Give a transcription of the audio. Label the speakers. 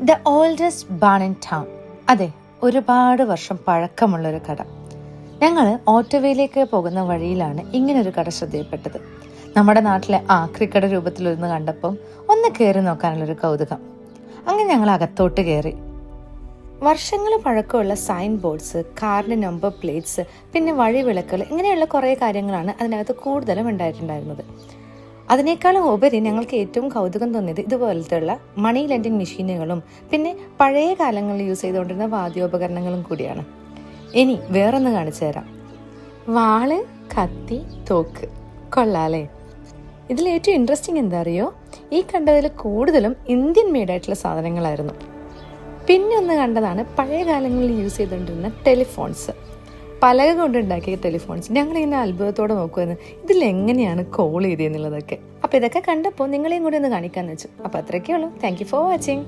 Speaker 1: The oldest barn in town. അതെ, ഒരുപാട് വർഷം പഴക്കമുള്ളൊരു കട. ഞങ്ങൾ ഓട്ടോവേയിലേക്ക് പോകുന്ന വഴിയിലാണ് ഇങ്ങനൊരു കട ശ്രദ്ധയിൽപ്പെട്ടത്. നമ്മുടെ നാട്ടിലെ ആക്രിക്കട രൂപത്തിലൊരുന്ന് കണ്ടപ്പം ഒന്ന് കയറി നോക്കാനുള്ളൊരു കൗതുകം. അങ്ങനെ ഞങ്ങൾ അകത്തോട്ട് കയറി. വർഷങ്ങൾ പഴക്കമുള്ള സൈൻ ബോർഡ്സ്, കാറിൻ്റെ നമ്പർ പ്ലേറ്റ്സ്, പിന്നെ വഴിവിളക്കുകൾ, ഇങ്ങനെയുള്ള കുറേ കാര്യങ്ങളാണ് അതിനകത്ത് കൂടുതലും ഉണ്ടായിട്ടുണ്ടായിരുന്നത്. അതിനേക്കാളും ഉപരി ഞങ്ങൾക്ക് ഏറ്റവും കൗതുകം തോന്നിയത് ഇതുപോലത്തെയുള്ള മണി ലെൻഡിങ് മെഷീനുകളും പിന്നെ പഴയ കാലങ്ങളിൽ യൂസ് ചെയ്തുകൊണ്ടിരുന്ന വാദ്യോപകരണങ്ങളും കൂടിയാണ്. ഇനി വേറൊന്ന് കാണിച്ചു തരാം. വാള്, കത്തി, തോക്ക്. കൊള്ളാലേ. ഇതിലേറ്റവും ഇൻട്രസ്റ്റിംഗ് എന്താ അറിയോ, ഈ കണ്ടതിൽ കൂടുതലും ഇന്ത്യൻ മെയ്ഡായിട്ടുള്ള സാധനങ്ങളായിരുന്നു. പിന്നെ ഒന്ന് കണ്ടതാണ് പഴയ കാലങ്ങളിൽ യൂസ് ചെയ്തുകൊണ്ടിരുന്ന ടെലിഫോൺസ്, പലക കൊണ്ടുണ്ടാക്കിയ ടെലിഫോൺസ്. ഞങ്ങളിങ്ങനെ അത്ഭുതത്തോടെ നോക്കുമായിരുന്നു, ഇതിലെങ്ങനെയാണ് കോൾ ചെയ്തതെന്നുള്ളതൊക്കെ. അപ്പോൾ ഇതൊക്കെ കണ്ടപ്പോൾ നിങ്ങളെയും കൂടി ഒന്ന് കാണിക്കാമെന്ന് വെച്ചു. അപ്പോൾ അത്രയൊക്കെ ഉള്ളൂ. Thank you for watching.